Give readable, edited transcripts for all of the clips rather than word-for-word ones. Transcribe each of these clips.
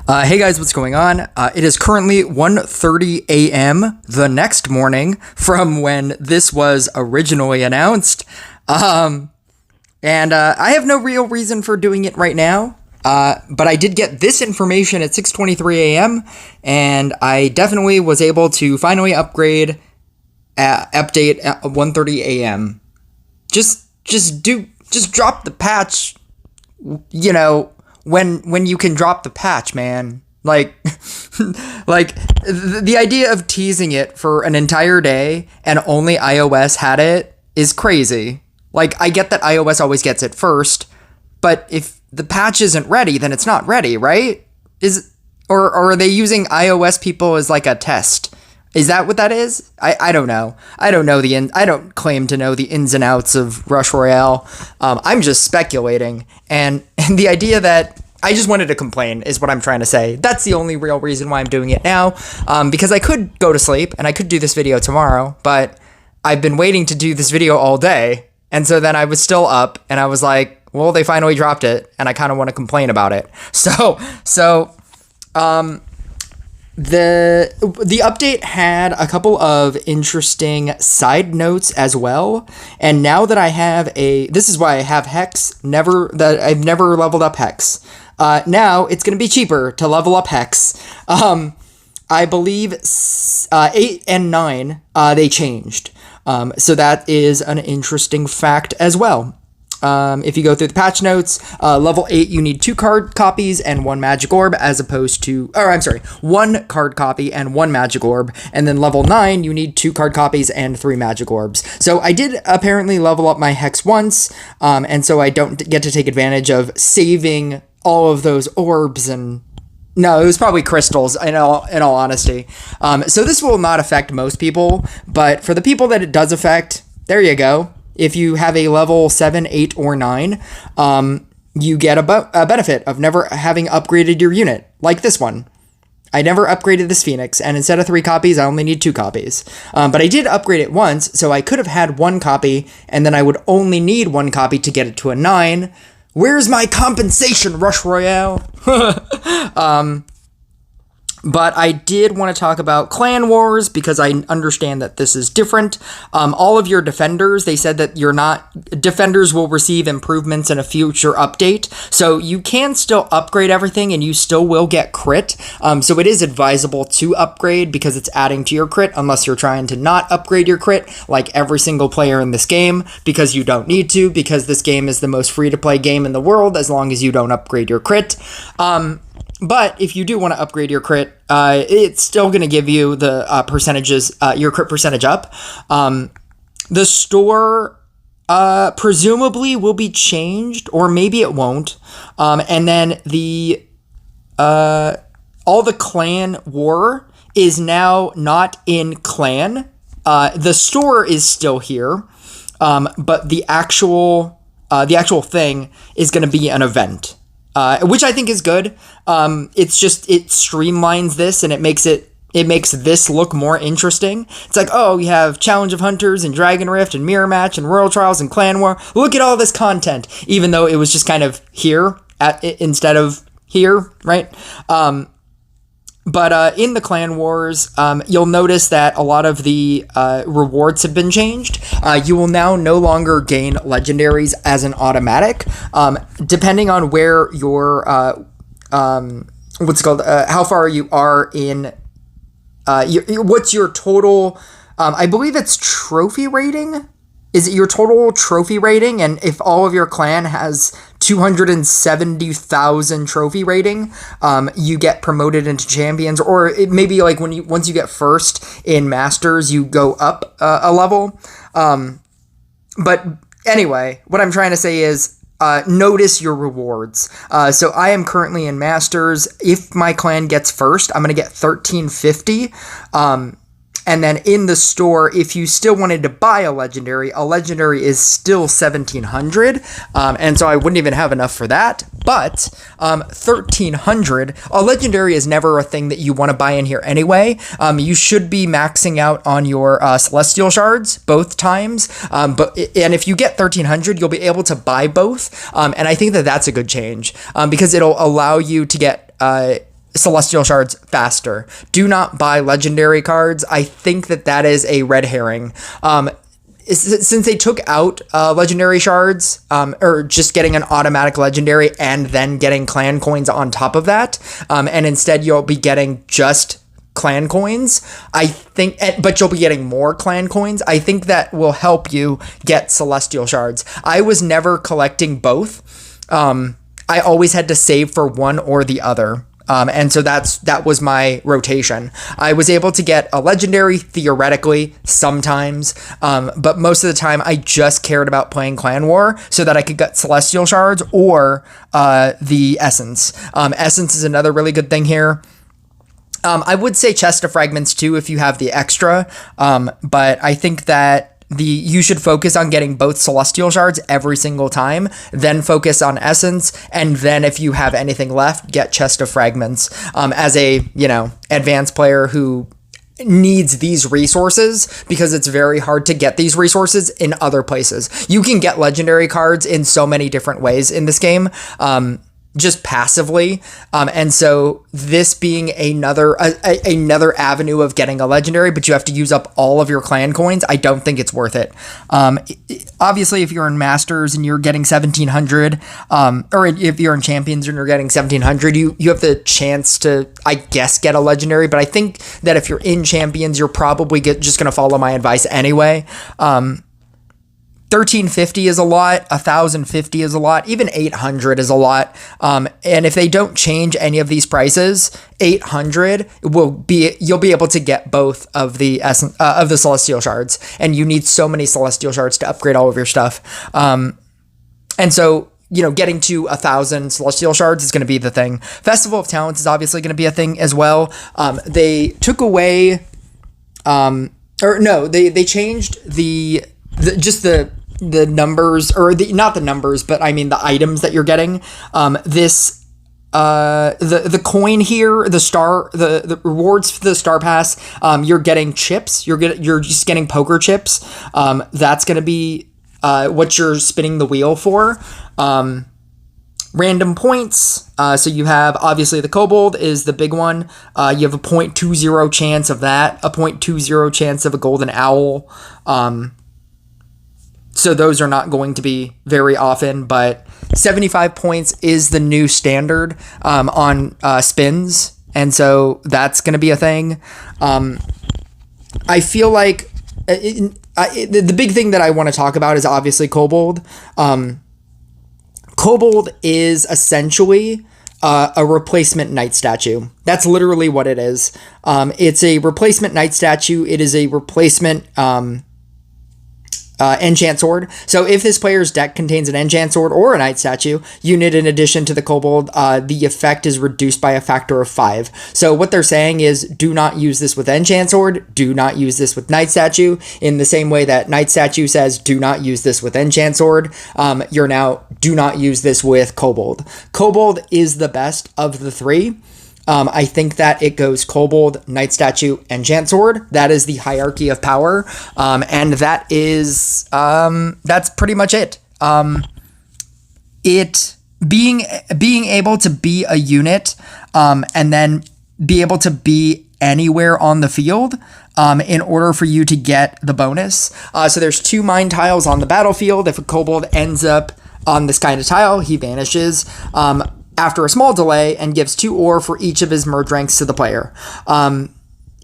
Hey guys, what's going on? It is currently 1:30 a.m. the next morning from when this was originally announced. And I have no real reason for doing it right now. But I did get this information at 6:23 a.m. and I definitely was able to finally update at 1:30 a.m. Just drop the patch, when you can drop the patch, man. Like, the idea of teasing it for an entire day and only iOS had it is crazy. Like, I get that iOS always gets it first, but if the patch isn't ready, then it's not ready, right? Or are they using iOS people as like a test? Is that what that is? I don't know. I don't claim to know the ins and outs of Rush Royale. I'm just speculating. And the idea that I just wanted to complain is what I'm trying to say. That's the only real reason why I'm doing it now. Because I could go to sleep and I could do this video tomorrow, but I've been waiting to do this video all day. And so then I was still up and I was like, well, they finally dropped it and I kind of want to complain about it. The update had a couple of interesting side notes as well, and now that I have this is why I have Hex. I've never leveled up Hex. Now it's going to be cheaper to level up Hex. I believe 8 and 9 they changed, so that is an interesting fact as well. If you go through the patch notes, level 8, you need 2 card copies and 1 magic orb as opposed to, 1 card copy and 1 magic orb. And then level 9, you need 2 card copies and 3 magic orbs. So I did apparently level up my Hex once, and so I don't get to take advantage of saving all of those orbs and... No, it was probably crystals, in all honesty. So this will not affect most people, but for the people that it does affect, there you go. If you have a level 7, 8, or 9, you get a benefit of never having upgraded your unit, like this one. I never upgraded this Phoenix, and instead of 3 copies, I only need 2 copies. But I did upgrade it once, so I could have had 1 copy, and then I would only need 1 copy to get it to a 9. Where's my compensation, Rush Royale? But I did want to talk about Clan Wars because I understand that this is different. All of your defenders, they said that defenders will receive improvements in a future update. So you can still upgrade everything and you still will get crit. So it is advisable to upgrade because it's adding to your crit unless you're trying to not upgrade your crit like every single player in this game, because you don't need to, because this game is the most free to play game in the world as long as you don't upgrade your crit. But if you do want to upgrade your crit, it's still going to give you the percentages, your crit percentage up. The store presumably will be changed, or maybe it won't. And then all the clan war is now not in clan. The store is still here, but the actual thing is going to be an event. Which I think is good. It streamlines this and it makes this look more interesting. It's like, oh, you have Challenge of Hunters and Dragon Rift and Mirror Match and Royal Trials and Clan War. Look at all this content, even though it was just kind of here instead of here, right? But in the Clan Wars, you'll notice that a lot of the rewards have been changed. You will now no longer gain legendaries as an automatic, depending on where your how far you are in. What's your total? I believe it's trophy rating. Is it your total trophy rating? And if all of your clan has 270,000 trophy rating, you get promoted into champions, or it may be like once you get first in Masters, you go up a level. But anyway, what I'm trying to say is notice your rewards. So I am currently in Masters. If my clan gets first, I'm going to get 1350. And then in the store, if you still wanted to buy a legendary is still 1,700. And so I wouldn't even have enough for that. But 1,300, a legendary is never a thing that you want to buy in here anyway. You should be maxing out on your celestial shards both times. And if you get 1,300, you'll be able to buy both. And I think that that's a good change because it'll allow you to get Celestial Shards faster. Do not buy legendary cards. I think that is a red herring. Since they took out legendary shards, or just getting an automatic legendary and then getting clan coins on top of that, and instead you'll be getting just clan coins, I think, but you'll be getting more clan coins. I think that will help you get celestial shards. I was never collecting both. I always had to save for one or the other. And so that was my rotation. I was able to get a legendary theoretically sometimes, but most of the time I just cared about playing Clan War so that I could get celestial shards or the essence. Essence is another really good thing here. I would say chest of fragments too if you have the extra, but I think that you should focus on getting both celestial shards every single time, then focus on essence, and then if you have anything left, get chest of fragments. As a advanced player who needs these resources, because it's very hard to get these resources in other places. You can get legendary cards in so many different ways in this game. Just passively, and so this being another avenue of getting a legendary, but you have to use up all of your clan coins. I don't think it's worth it. Obviously, if you're in Masters and you're getting 1,700, or if you're in Champions and you're getting 1,700, you have the chance to, I guess, get a legendary. But I think that if you're in Champions, you're probably just going to follow my advice anyway. 1,350 is a lot, 1,050 is a lot, even 800 is a lot. And if they don't change any of these prices, 800 you'll be able to get both of the celestial shards, and you need so many celestial shards to upgrade all of your stuff. And so, getting to 1,000 celestial shards is going to be the thing. Festival of Talents is obviously going to be a thing as well. They took away, they changed the numbers, or not the numbers, but I mean the items that you're getting. The coin here, the rewards for the star pass, you're getting chips. You're just getting poker chips. That's gonna be what you're spinning the wheel for. Random points. So you have, obviously, the Kobold is the big one. You have a 0.20 chance of that, a 0.20 chance of a golden owl. So those are not going to be very often, but 75 points is the new standard on spins, and so that's going to be a thing. I feel like the big thing that I want to talk about is obviously Kobold. Kobold is essentially a replacement knight statue. That's literally what it is. It's a replacement knight statue. It is a replacement enchant sword. So if this player's deck contains an enchant sword or a knight statue unit in addition to the Kobold, the effect is reduced by a factor of 5. So what they're saying is, do not use this with enchant sword, do not use this with knight statue, in the same way that knight statue says do not use this with enchant sword. You're now, do not use this with Kobold. Kobold is the best of the three. I think that it goes Kobold, Knight Statue, Enchant Sword. That is the hierarchy of power. And that is, that's pretty much it. It being able to be a unit, and then be able to be anywhere on the field, in order for you to get the bonus. So there's 2 mine tiles on the battlefield. If a Kobold ends up on this kind of tile, he vanishes. After a small delay, and gives 2 ore for each of his merge ranks to the player.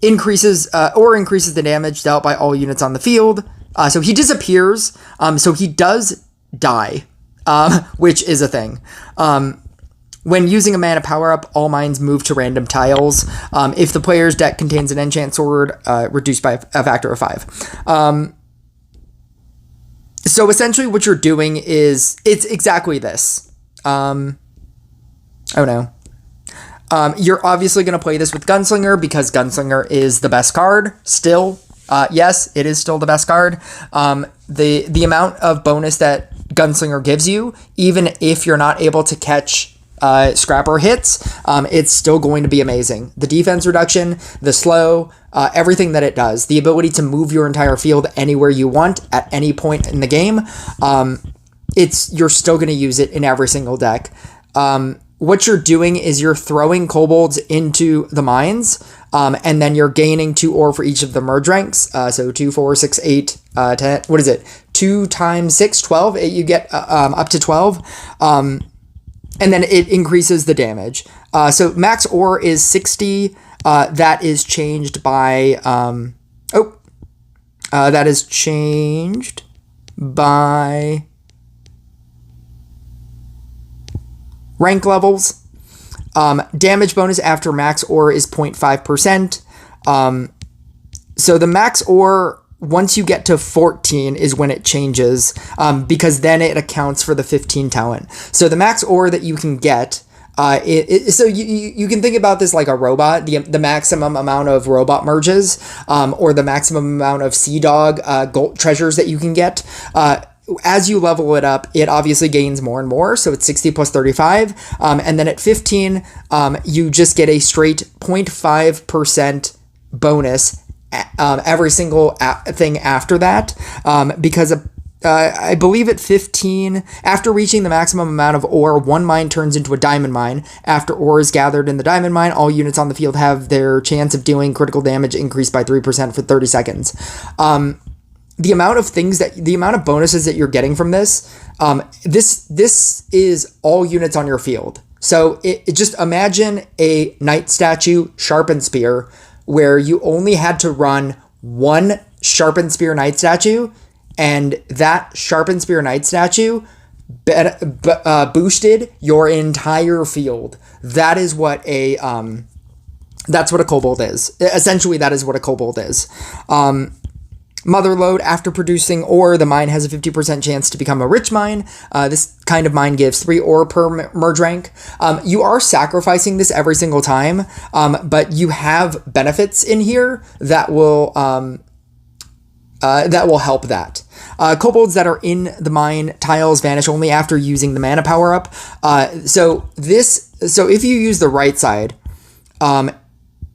Increases the damage dealt by all units on the field. So he disappears. So he does die, which is a thing. When using a mana power-up, all mines move to random tiles. If the player's deck contains an enchant sword, reduced by a factor of 5. So essentially what you're doing is, it's exactly this. Oh no. You're obviously going to play this with Gunslinger, because Gunslinger is the best card still. Yes, it is still the best card. The amount of bonus that Gunslinger gives you, even if you're not able to catch Scrapper hits, it's still going to be amazing. The defense reduction, the slow, everything that it does, the ability to move your entire field anywhere you want at any point in the game, you're still going to use it in every single deck. what you're doing is you're throwing kobolds into the mines, and then you're gaining 2 ore for each of the merge ranks. So 2, 4, 6, 8, 10. What is it? 2 times 6, 12. You get up to 12. And then it increases the damage. So max ore is 60. That is changed by... that is changed by... rank levels. Damage bonus after max ore is 0.5%. So the max ore, once you get to 14, is when it changes, because then it accounts for the 15 talent. So the max ore that you can get, so you can think about this like a robot, the maximum amount of robot merges, or the maximum amount of Sea Dog gold treasures that you can get. As you level it up, it obviously gains more and more. So it's 60 plus 35. And then at 15, you just get a straight 0.5% bonus every single thing after that. Because I believe at 15, after reaching the maximum amount of ore, one mine turns into a diamond mine. After ore is gathered in the diamond mine, all units on the field have their chance of doing critical damage increased by 3% for 30 seconds. The amount of bonuses that you're getting from this, this is all units on your field. So it just imagine a knight statue sharpened spear where you only had to run one sharpened spear knight statue, and that sharpened spear knight statue boosted your entire field. That is what that's what a kobold is. Essentially, that is what a kobold is. Mother lode, after producing ore, the mine has a 50% chance to become a rich mine. This kind of mine gives 3 ore per merge rank. You are sacrificing this every single time, but you have benefits in here that will help that. Kobolds that are in the mine tiles vanish only after using the mana power up. So if you use the right side,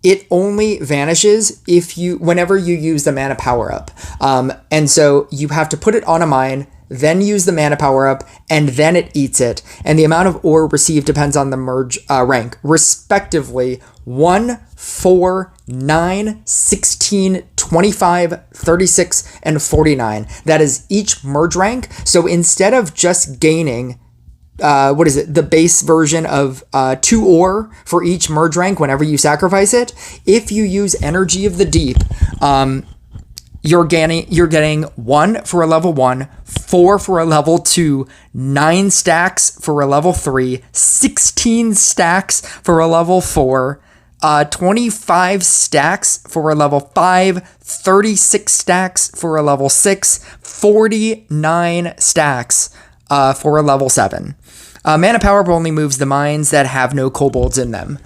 it only vanishes whenever you use the mana power up. And so you have to put it on a mine, then use the mana power up, and then it eats it. And the amount of ore received depends on the merge rank, respectively 1, 4, 9, 16, 25, 36, and 49. That is each merge rank. So instead of just gaining the base version of 2 ore for each merge rank whenever you sacrifice it, if you use Energy of the Deep, you're getting 1 for a level 1, 4 for a level 2, 9 stacks for a level 3, 16 stacks for a level 4, 25 stacks for a level 5, 36 stacks for a level 6, 49 stacks for a level 7. Mana power up only moves the mines that have no kobolds in them.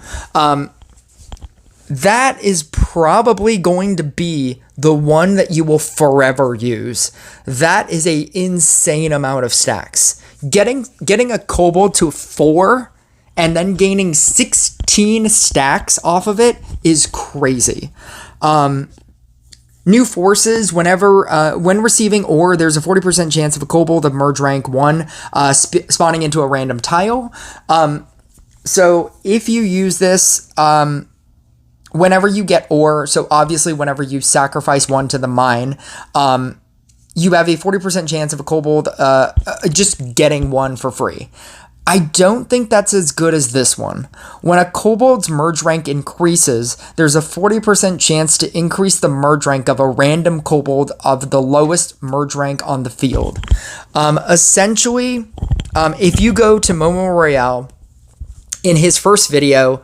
That is probably going to be the one that you will forever use. That is a insane amount of stacks. Getting a kobold to 4 and then gaining 16 stacks off of it is crazy. New forces, when receiving ore, there's a 40% chance of a kobold of merge rank 1 spawning into a random tile. So if you use this, whenever you get ore, so obviously whenever you sacrifice 1 to the mine, you have a 40% chance of a kobold just getting 1 for free. I don't think that's as good as this one. When a kobold's merge rank increases, there's a 40% chance to increase the merge rank of a random kobold of the lowest merge rank on the field. Essentially, if you go to Momo Royale, in his first video,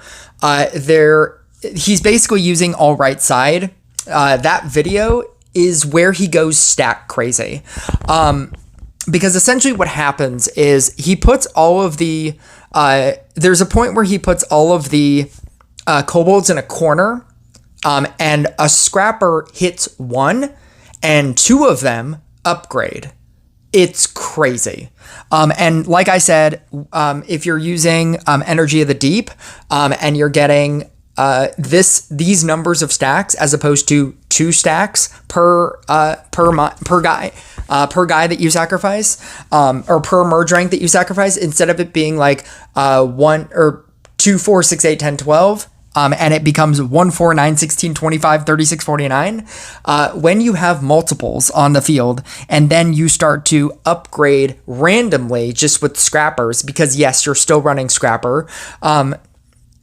he's basically using all right side. That video is where he goes stack crazy. Because essentially what happens is he puts all of the... there's a point where he puts all of the kobolds in a corner, and a scrapper hits 1, and 2 of them upgrade. It's crazy. And like I said, if you're using Energy of the Deep, and you're getting these numbers of stacks as opposed to 2 stacks per guy that you sacrifice, or per merge rank that you sacrifice, instead of it being like 1 or 2, 4, 6, 8, 10, 12. And it becomes 1, 4, 9, 16, 25, 36, 49. When you have multiples on the field, and then you start to upgrade randomly just with scrappers, because yes, you're still running scrapper.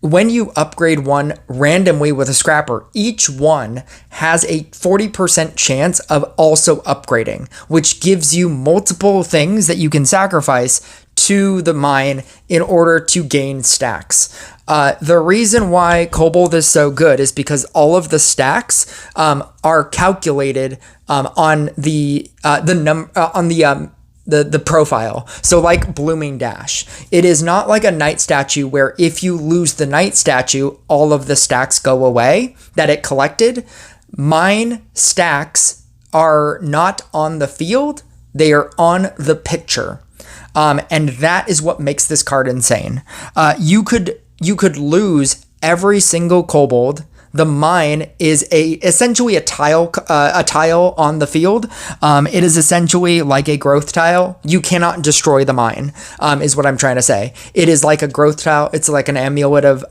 When you upgrade one randomly with a scrapper, each one has a 40% chance of also upgrading, which gives you multiple things that you can sacrifice to the mine in order to gain stacks. The reason why Kobold is so good is because all of the stacks are calculated on the profile. So like Blooming Dash, it is not like a Night Statue where if you lose the Night Statue, all of the stacks go away that it collected. Mine stacks are not on the field, they are on the picture. And that is what makes this card insane. You could lose every single Kobold. The mine is essentially a tile on the field. It is essentially like a growth tile. You cannot destroy the mine, is what I'm trying to say. It is like a growth tile. It's like an amulet of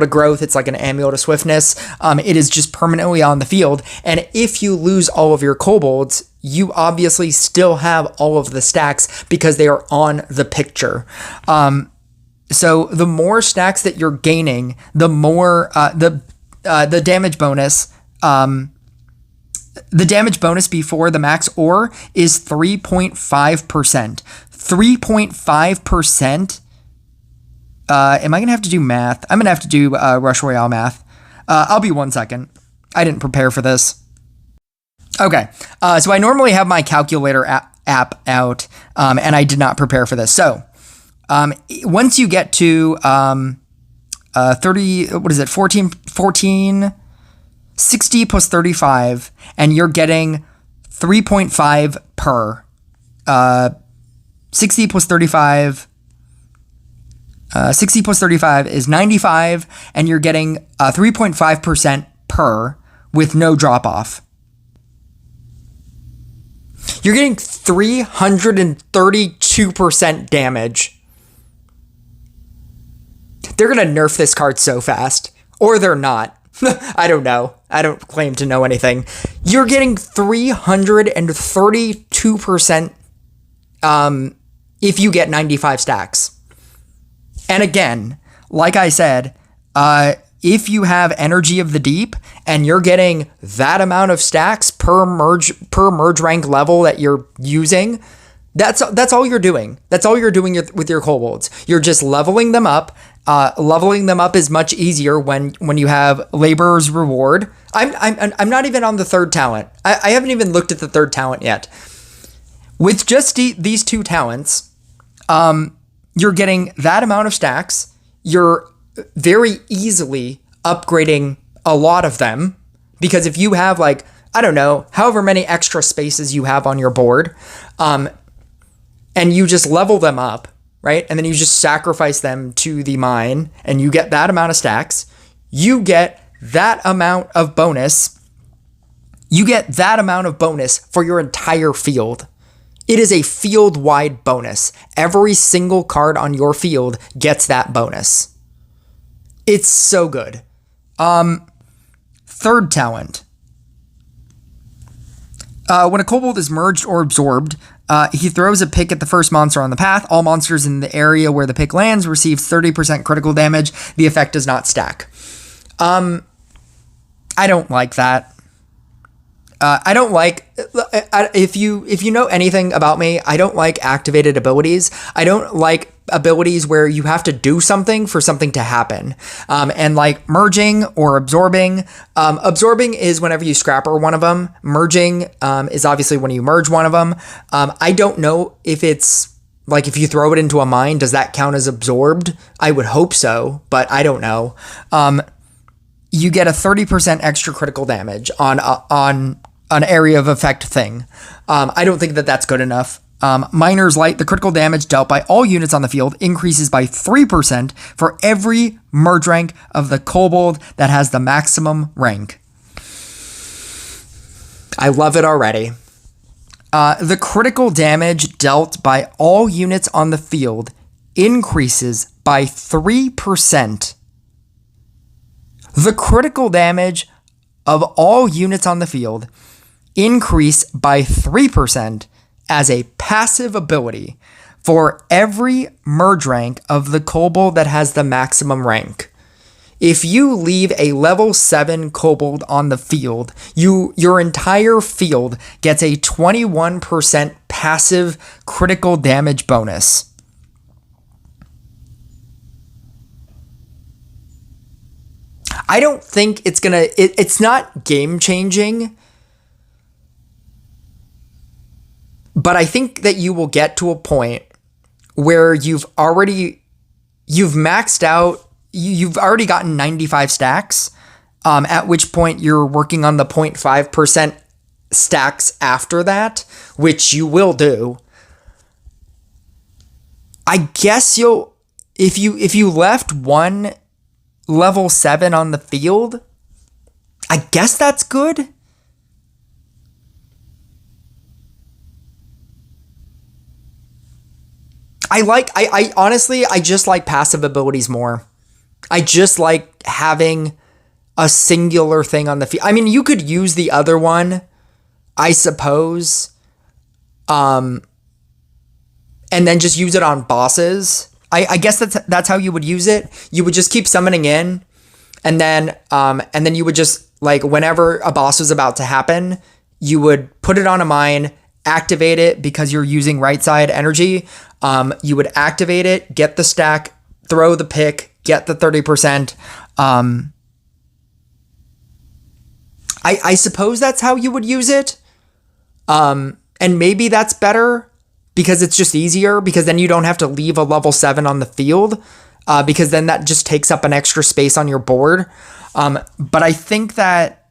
growth. It's like an amulet of swiftness. It is just permanently on the field. And if you lose all of your kobolds, you obviously still have all of the stacks because they are on the picture. So the more stacks that you're gaining, the more the damage bonus. The damage bonus before the max ore is 3.5%. 3.5%. Am I gonna have to do math? I'm gonna have to do Rush Royale math. I'll be 1 second. I didn't prepare for this. Okay, so I normally have my calculator app out, and I did not prepare for this. So once you get to 60 plus 35, and you're getting 3.5 per 60 plus 35. 60 plus 35 is 95, and you're getting 3.5% per with no drop off. You're getting 332% damage. They're going to nerf this card so fast. Or they're not. I don't know. I don't claim to know anything. You're getting 332% if you get 95 stacks. And again, like I said, if you have Energy of the Deep and you're getting that amount of stacks per merge rank level that you're using, that's all you're doing. That's all you're doing with your kobolds. You're just leveling them up. Leveling them up is much easier when you have Laborer's Reward. I'm not even on the third talent. I haven't even looked at the third talent yet. With just these 2 talents, you're getting that amount of stacks. You're very easily upgrading a lot of them, because if you have like, I don't know, however many extra spaces you have on your board, and you just level them up, right? And then you just sacrifice them to the mine and you get that amount of stacks, you get that amount of bonus. You get that amount of bonus for your entire field. It is a field-wide bonus. Every single card on your field gets that bonus. It's so good. Third talent. When a kobold is merged or absorbed, he throws a pick at the first monster on the path. All monsters in the area where the pick lands receive 30% critical damage. The effect does not stack. I don't like that. I don't like, if you know anything about me, I don't like activated abilities. I don't like abilities where you have to do something for something to happen. And like merging or absorbing. Absorbing is whenever you scrapper one of them. Merging is obviously when you merge one of them. I don't know if it's like if you throw it into a mine, does that count as absorbed? I would hope so, but I don't know. You get a 30% extra critical damage on an area of effect thing. I don't think that that's good enough. Miner's Light, the critical damage dealt by all units on the field increases by 3% for every merge rank of the Kobold that has the maximum rank. I love it already. The critical damage dealt by all units on the field increases by 3%. The critical damage of all units on the field increase by 3% as a passive ability for every merge rank of the Kobold that has the maximum rank. If you leave a level 7 Kobold on the field, your entire field gets a 21% passive critical damage bonus. I don't think it's gonna, it's not game changing, but I think that you will get to a point where you've maxed out, you've already gotten 95 stacks, at which point you're working on the 0.5% stacks after that, which you will do. I guess if you left one level 7 on the field, I guess that's good. I honestly, I just like passive abilities more. I just like having a singular thing on the field. I mean, you could use the other one, I suppose, and then just use it on bosses. I guess that's how you would use it. You would just keep summoning in, and then you would just, like, whenever a boss was about to happen, you would put it on a mine, activate it because you're using right side energy. You would activate it, get the stack, throw the pick, get the 30%. I suppose that's how you would use it. And maybe that's better because it's just easier, because then you don't have to leave a level 7 on the field, because then that just takes up an extra space on your board. But I think that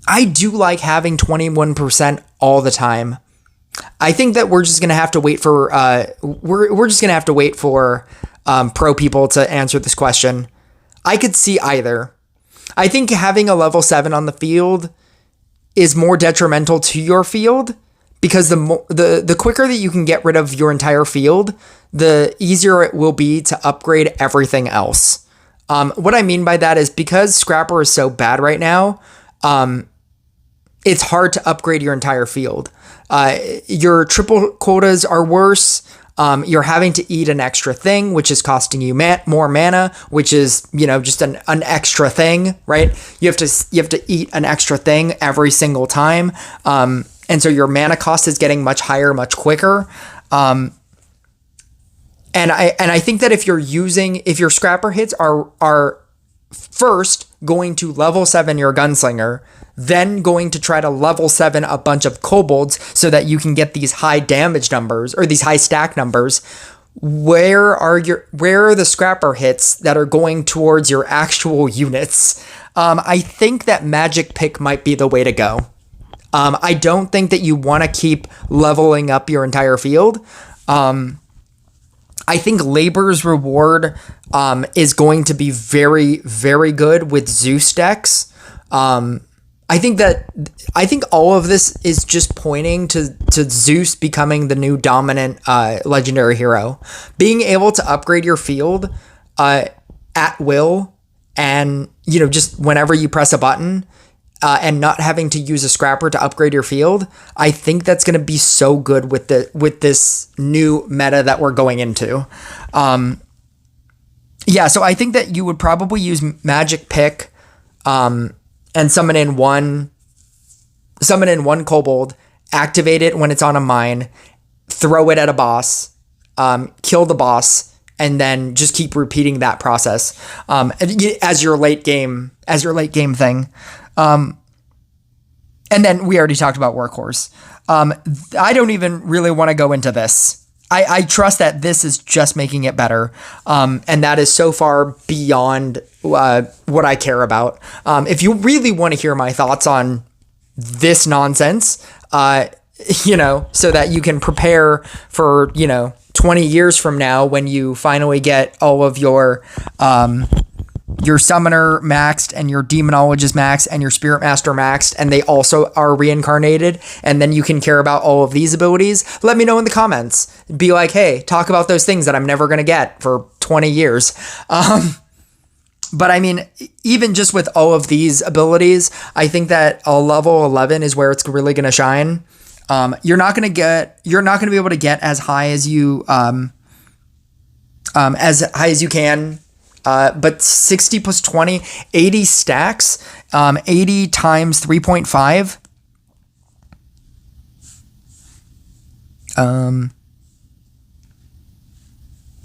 I do like having 21% all the time. I think that we're just gonna have to wait for pro people to answer this question. I could see either. I think having a level 7 on the field is more detrimental to your field, because the quicker that you can get rid of your entire field, the easier it will be to upgrade everything else. What I mean by that is, because Scrapper is so bad right now, it's hard to upgrade your entire field. Your triple quotas are worse. You're having to eat an extra thing, which is costing you more mana, which is, just an extra thing, right? You have to eat an extra thing every single time. And so your mana cost is getting much higher, much quicker. And I think that if your scrapper hits are first going to level 7 your gunslinger, then going to try to level 7 a bunch of kobolds so that you can get these high damage numbers or these high stack numbers, where are the scrapper hits that are going towards your actual units? I think that magic pick might be the way to go. I don't think that you want to keep leveling up your entire field. I think Labor's Reward is going to be very, very good with Zeus decks. I think all of this is just pointing to Zeus becoming the new dominant legendary hero. Being able to upgrade your field at will, and just whenever you press a button, and not having to use a scrapper to upgrade your field, I think that's going to be so good with this new meta that we're going into. So I think that you would probably use Magic Pick, and summon in one kobold, activate it when it's on a mine, throw it at a boss, kill the boss, and then just keep repeating that process as your late game thing. And then we already talked about Workhorse. I don't even really want to go into this. I trust that this is just making it better. And that is so far beyond what I care about. If you really want to hear my thoughts on this nonsense, so that you can prepare for, 20 years from now when you finally get all of your summoner maxed and your demonologist maxed and your spirit master maxed, and they also are reincarnated, and then you can care about all of these abilities. Let me know in the comments. Be like, hey, talk about those things that I'm never going to get for 20 years. But I mean, even just with all of these abilities, I think that a level 11 is where it's really going to shine. You're not going to be able to get as high as you can. But 60 plus 20, 80 stacks, 80 times 3.5.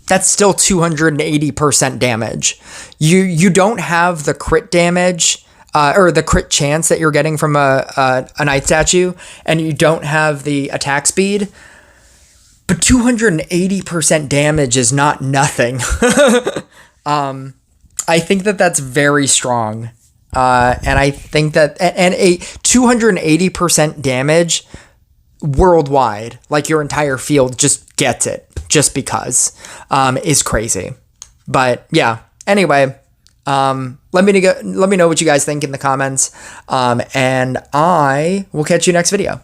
That's still 280% damage. You don't have the crit damage, or the crit chance that you're getting from a Night Statue, and you don't have the attack speed. But 280% damage is not nothing. I think that that's very strong. And I think that, and a 280% damage worldwide, like your entire field just gets it just because, is crazy. But yeah, anyway, let me know what you guys think in the comments. And I will catch you next video.